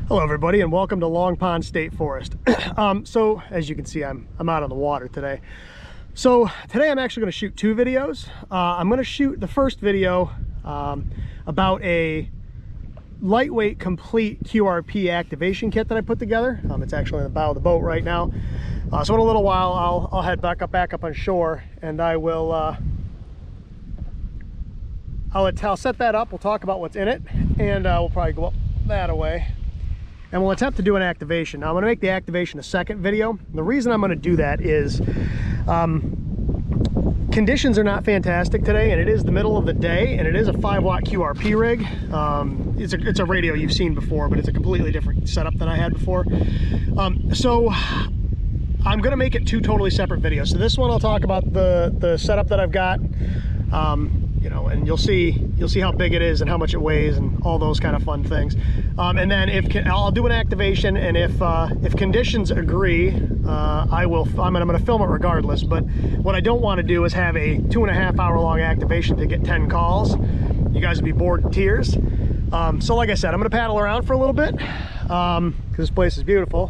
Hello everybody and welcome to Long Pond State Forest. So as you can see, I'm out on the water today. So today I'm actually going to shoot two videos. I'm going to shoot the first video about a lightweight complete QRP activation kit that I put together. It's actually in the bow of the boat right now. So in a little while I'll head back up on shore and I will I'll set that up. We'll talk about what's in it and we'll probably go up that away. And we'll attempt to do an activation. Now I'm going to make the activation a second video. The reason I'm going to do that is conditions are not fantastic today, and it is the middle of the day, and it is a 5-watt QRP rig. It's a radio you've seen before, but it's a completely different setup than I had before. So I'm going to make it two totally separate videos. So this one I'll talk about the setup that I've got. You know, and you'll see how big it is and how much it weighs and all those kind of fun things. And then I'll do an activation, and if conditions agree, I'm going to film it regardless. But what I don't want to do is have a 2.5 hour long activation to get 10 calls. You guys would be bored to tears. So like I said, I'm going to paddle around for a little bit because this place is beautiful.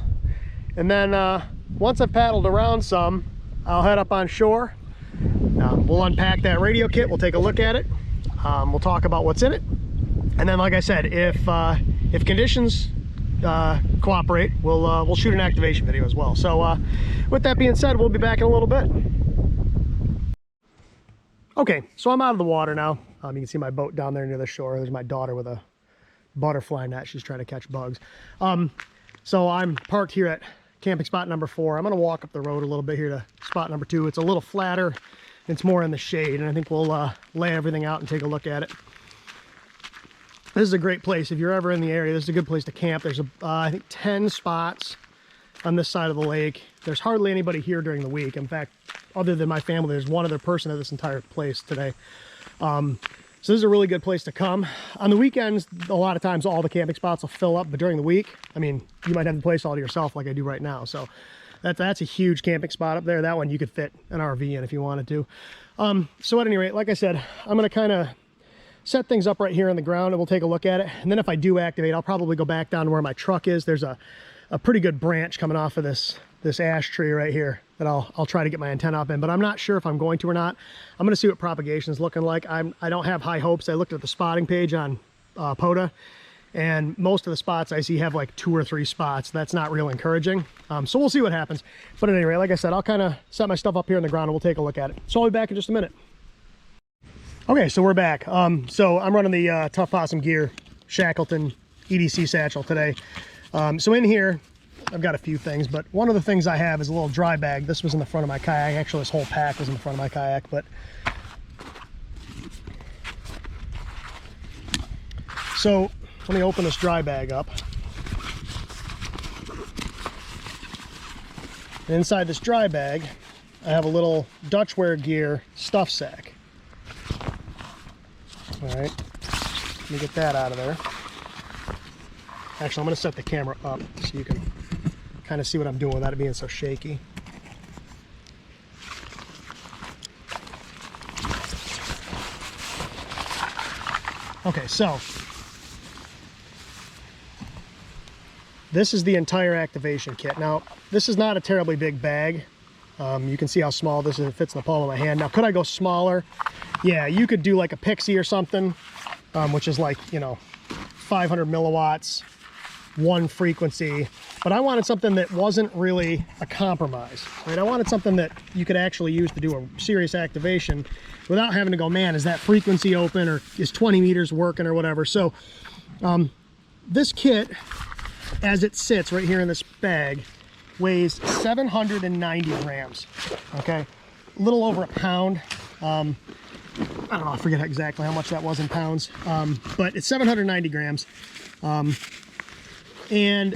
And then once I've paddled around some, I'll head up on shore. We'll unpack that radio kit, we'll take a look at it, we'll talk about what's in it, and then like I said, if conditions cooperate, we'll shoot an activation video as well. So with that being said, we'll be back in a little bit. Okay, so I'm out of the water now. You can see my boat down there near the shore. There's my daughter with a butterfly net. She's trying to catch bugs. So I'm parked here at camping spot number 4. I'm going to walk up the road a little bit here to spot number 2. It's a little flatter. It's more in the shade, and I think we'll lay everything out and take a look at it. This is a great place. If you're ever in the area, this is a good place to camp. There's, I think, 10 spots on this side of the lake. There's hardly anybody here during the week. In fact, other than my family, there's one other person at this entire place today. So this is a really good place to come. On the weekends, a lot of times all the camping spots will fill up, but during the week, I mean, you might have the place all to yourself like I do right now. So that's a huge camping spot up there. That one you could fit an RV in if you wanted to. So at any rate, like I said, I'm going to kind of set things up right here on the ground and we'll take a look at it. And then if I do activate, I'll probably go back down to where my truck is. There's a pretty good branch coming off of this ash tree right here that I'll try to get my antenna up in, but I'm not sure if I'm going to or not. I'm going to see what propagation is looking like. I don't have high hopes. I looked at the spotting page on POTA, and most of the spots I see have like 2 or 3 spots. That's not real encouraging. So we'll see what happens. But at any rate, like I said, I'll kind of set my stuff up here on the ground and we'll take a look at it. So I'll be back in just a minute. Okay, so we're back. So I'm running the Tough Possum Gear Shackleton EDC satchel today. So in here, I've got a few things, but one of the things I have is a little dry bag. This was in the front of my kayak. Actually, this whole pack was in the front of my kayak, but so let me open this dry bag up. And inside this dry bag, I have a little Dutchware Gear stuff sack. All right, let me get that out of there. Actually, I'm going to set the camera up so you can kind of see what I'm doing without it being so shaky. Okay, so this is the entire activation kit. Now, this is not a terribly big bag. You can see how small this is. It fits in the palm of my hand. Now, could I go smaller? Yeah, you could do like a Pixie or something, which is like, you know, 500 milliwatts, 1 frequency. But I wanted something that wasn't really a compromise, right? I wanted something that you could actually use to do a serious activation without having to go, man, is that frequency open, or is 20 meters working, or whatever. So this kit, as it sits right here in this bag, weighs 790 grams, okay? A little over a pound. I don't know, I forget exactly how much that was in pounds, but it's 790 grams. And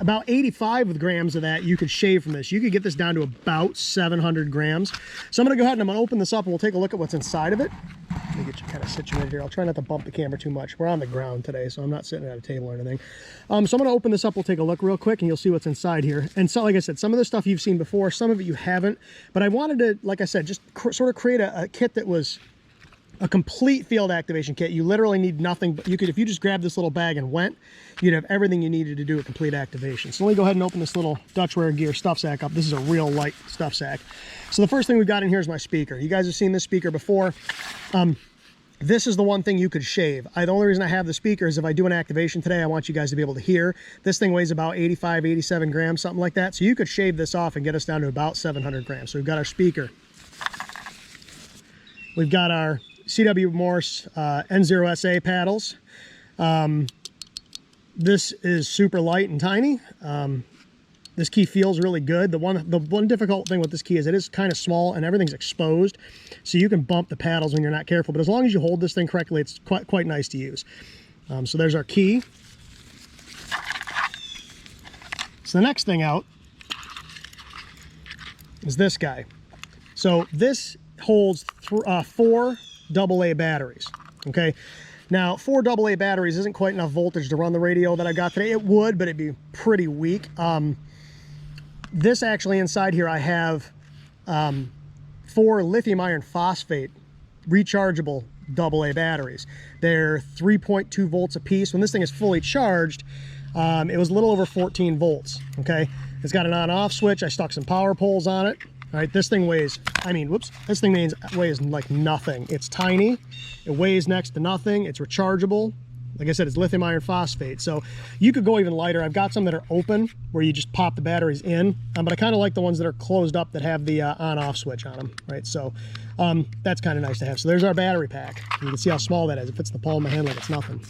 about 85 grams of that you could shave from this. You could get this down to about 700 grams. So I'm going to go ahead and I'm going to open this up and we'll take a look at what's inside of it. Let me get you kind of situated here. I'll try not to bump the camera too much. We're on the ground today, so I'm not sitting at a table or anything. So I'm going to open this up. We'll take a look real quick and you'll see what's inside here. And so, like I said, some of the stuff you've seen before, some of it you haven't. But I wanted to, like I said, just sort of create a kit that was a complete field activation kit. You literally need nothing, but you could, if you just grabbed this little bag and went, you'd have everything you needed to do a complete activation. So let me go ahead and open this little Dutchware Gear stuff sack up. This is a real light stuff sack. So the first thing we've got in here is my speaker. You guys have seen this speaker before. This is the one thing you could shave. The only reason I have the speaker is if I do an activation today, I want you guys to be able to hear. This thing weighs about 85, 87 grams, something like that. So you could shave this off and get us down to about 700 grams. So we've got our speaker. We've got our CW Morse N0SA paddles. This is super light and tiny. This key feels really good. The one difficult thing with this key is it is kind of small and everything's exposed, so you can bump the paddles when you're not careful. But as long as you hold this thing correctly, it's quite nice to use. So there's our key. So the next thing out is this guy. So this holds 4 AA batteries. Okay. Now, 4 AA batteries isn't quite enough voltage to run the radio that I got today. It would, but it'd be pretty weak. This actually inside here, I have 4 lithium iron phosphate rechargeable AA batteries. They're 3.2 volts a piece. When this thing is fully charged, it was a little over 14 volts. Okay, it's got an on-off switch. I stuck some power poles on it. All right, this thing weighs, this thing weighs like nothing. It's tiny, it weighs next to nothing, it's rechargeable. Like I said, it's lithium iron phosphate, so you could go even lighter. I've got some that are open, where you just pop the batteries in, but I kind of like the ones that are closed up that have the on-off switch on them, right? So that's kind of nice to have. So there's our battery pack. You can see how small that is. It fits the palm of my hand like it's nothing.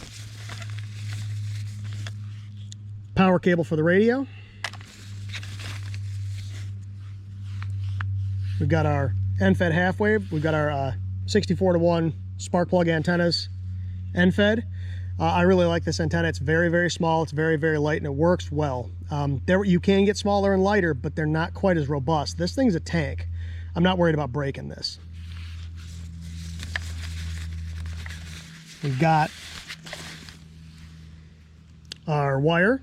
Power cable for the radio. We've got our end-fed half wave. We've got our 64-to-1 spark plug antennas end-fed. I really like this antenna. It's very, very small. It's very, very light, and it works well. You can get smaller and lighter, but they're not quite as robust. This thing's a tank. I'm not worried about breaking this. We've got our wire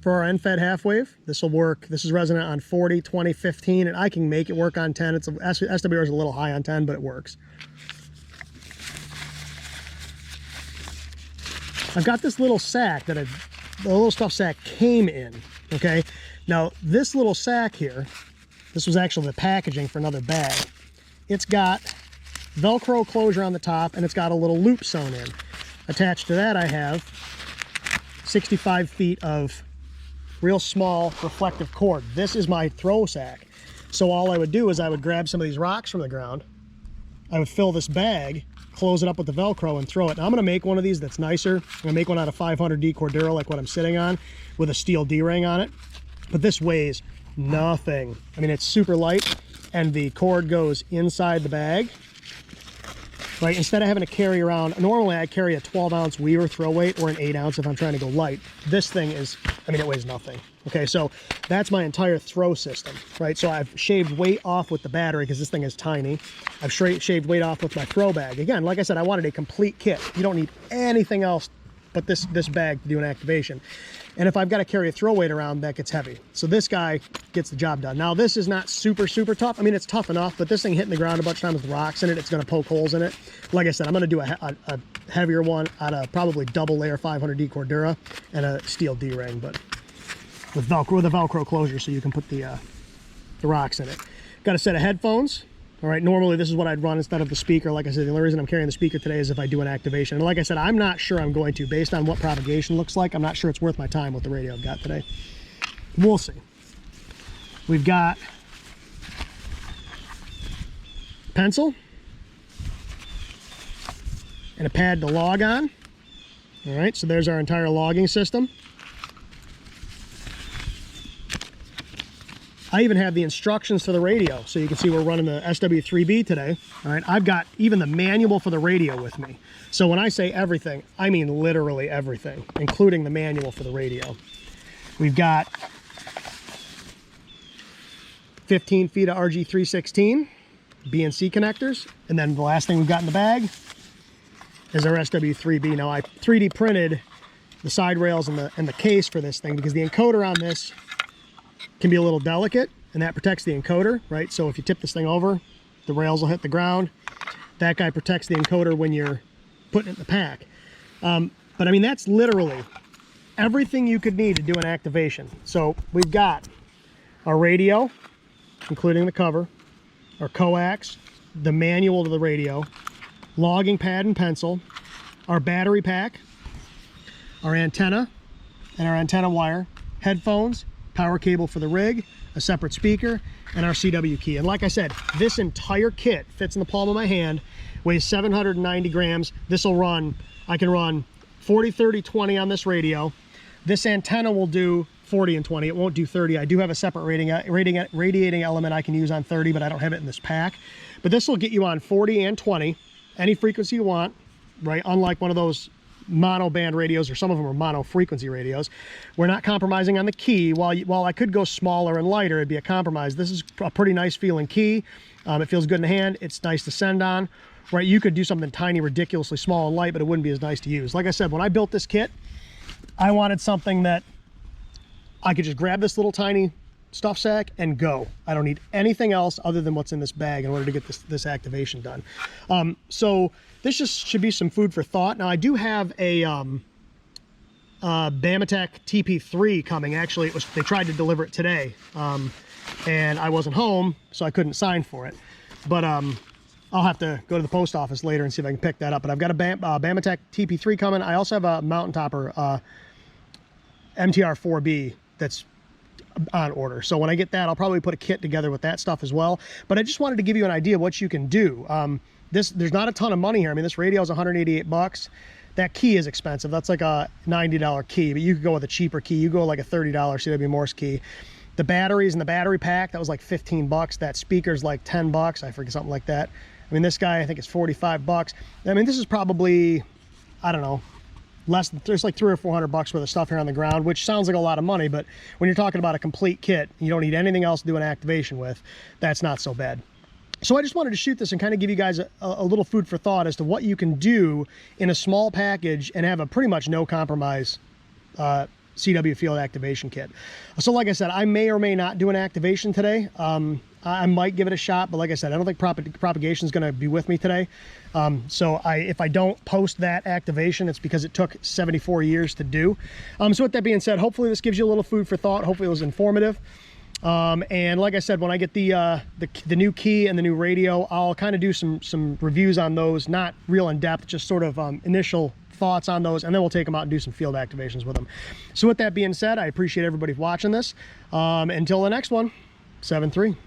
for our end-fed half wave. This will work. This is resonant on 40, 20, 15, and I can make it work on 10. SWR is a little high on 10, but it works. I've got this little sack that the little stuff sack came in, okay? Now, this little sack here, this was actually the packaging for another bag. It's got Velcro closure on the top, and it's got a little loop sewn in. Attached to that, I have 65 feet of real small reflective cord. This is my throw sack. So all I would do is I would grab some of these rocks from the ground, I would fill this bag, close it up with the Velcro, and throw it. Now I'm gonna make one of these that's nicer. I'm gonna make one out of 500D Cordero, like what I'm sitting on, with a steel D-ring on it. But this weighs nothing. I mean, it's super light, and the cord goes inside the bag. Right, instead of having to carry around, normally I carry a 12-ounce Weaver throw weight or an 8-ounce if I'm trying to go light. This thing is, it weighs nothing. Okay, so that's my entire throw system, right? So I've shaved weight off with the battery because this thing is tiny. I've shaved weight off with my throw bag. Again, like I said, I wanted a complete kit. You don't need anything else but this bag to do an activation. And if I've got to carry a throw weight around, that gets heavy. So this guy gets the job done. Now, this is not super, super tough. I mean, it's tough enough, but this thing hitting the ground a bunch of times with rocks in it, it's going to poke holes in it. Like I said, I'm going to do a heavier one out of probably double layer 500D Cordura and a steel D-ring, but with a Velcro closure so you can put the rocks in it. Got a set of headphones. All right, normally this is what I'd run instead of the speaker. Like I said, the only reason I'm carrying the speaker today is if I do an activation. And like I said, I'm not sure I'm going to, based on what propagation looks like. I'm not sure it's worth my time with the radio I've got today. We'll see. We've got pencil and a pad to log on. All right, so there's our entire logging system. I even have the instructions for the radio, so you can see we're running the SW3B today. All right, I've got even the manual for the radio with me. So when I say everything, I mean literally everything, including the manual for the radio. We've got 15 feet of RG316 BNC connectors, and then the last thing we've got in the bag is our SW3B. Now I 3D printed the side rails and the case for this thing because the encoder on this can be a little delicate, and that protects the encoder, right? So if you tip this thing over, the rails will hit the ground. That guy protects the encoder when you're putting it in the pack. But I mean, that's literally everything you could need to do an activation. So we've got our radio, including the cover, our coax, the manual to the radio, logging pad and pencil, our battery pack, our antenna and our antenna wire, headphones, power cable for the rig, a separate speaker, and our CW key. And like I said, this entire kit fits in the palm of my hand, weighs 790 grams. This will run, I can run 40, 30, 20 on this radio. This antenna will do 40 and 20. It won't do 30. I do have a separate radiating element I can use on 30, but I don't have it in this pack. But this will get you on 40 and 20, any frequency you want, right? Unlike one of those mono band radios, or some of them are mono frequency radios. We're not compromising on the key. While I could go smaller and lighter, it'd be a compromise. This is a pretty nice feeling key. It feels good in the hand. It's nice to send on, right? You could do something tiny, ridiculously small and light, but it wouldn't be as nice to use. Like I said, when I built this kit, I wanted something that I could just grab this little tiny stuff sack and go. I don't need anything else other than what's in this bag in order to get this activation done. So this just should be some food for thought. Now I do have a Bamatech TP3 coming. Actually, they tried to deliver it today, and I wasn't home, so I couldn't sign for it. But I'll have to go to the post office later and see if I can pick that up. But I've got a Bamatech TP3 coming. I also have a Mountain Topper MTR 4B that's on order. So when I get that, I'll probably put a kit together with that stuff as well. But I just wanted to give you an idea of what you can do. There's not a ton of money here. I mean, this radio is 188 bucks. That key is expensive. That's like a $90 key, but you could go with a cheaper key. You go like a $30 CW Morse key. The batteries and the battery pack, that was like 15 bucks. That speaker's like 10 bucks. I forget, something like that. I mean, this guy, I think it's 45 bucks. I mean, this is probably, I don't know, less than, there's like 300 or 400 bucks worth of stuff here on the ground, which sounds like a lot of money, but when you're talking about a complete kit, you don't need anything else to do an activation with, that's not so bad. So I just wanted to shoot this and kind of give you guys a little food for thought as to what you can do in a small package and have a pretty much no compromise CW field activation kit. So like I said, I may or may not do an activation today. I might give it a shot, but like I said, I don't think propagation is going to be with me today. So if I don't post that activation, it's because it took 74 years to do. So with that being said, hopefully this gives you a little food for thought. Hopefully it was informative. And like I said, when I get the new key and the new radio, I'll kind of do some reviews on those, not real in depth, just sort of initial thoughts on those, and then we'll take them out and do some field activations with them. So with that being said, I appreciate everybody watching this. Until the next one, 7-3.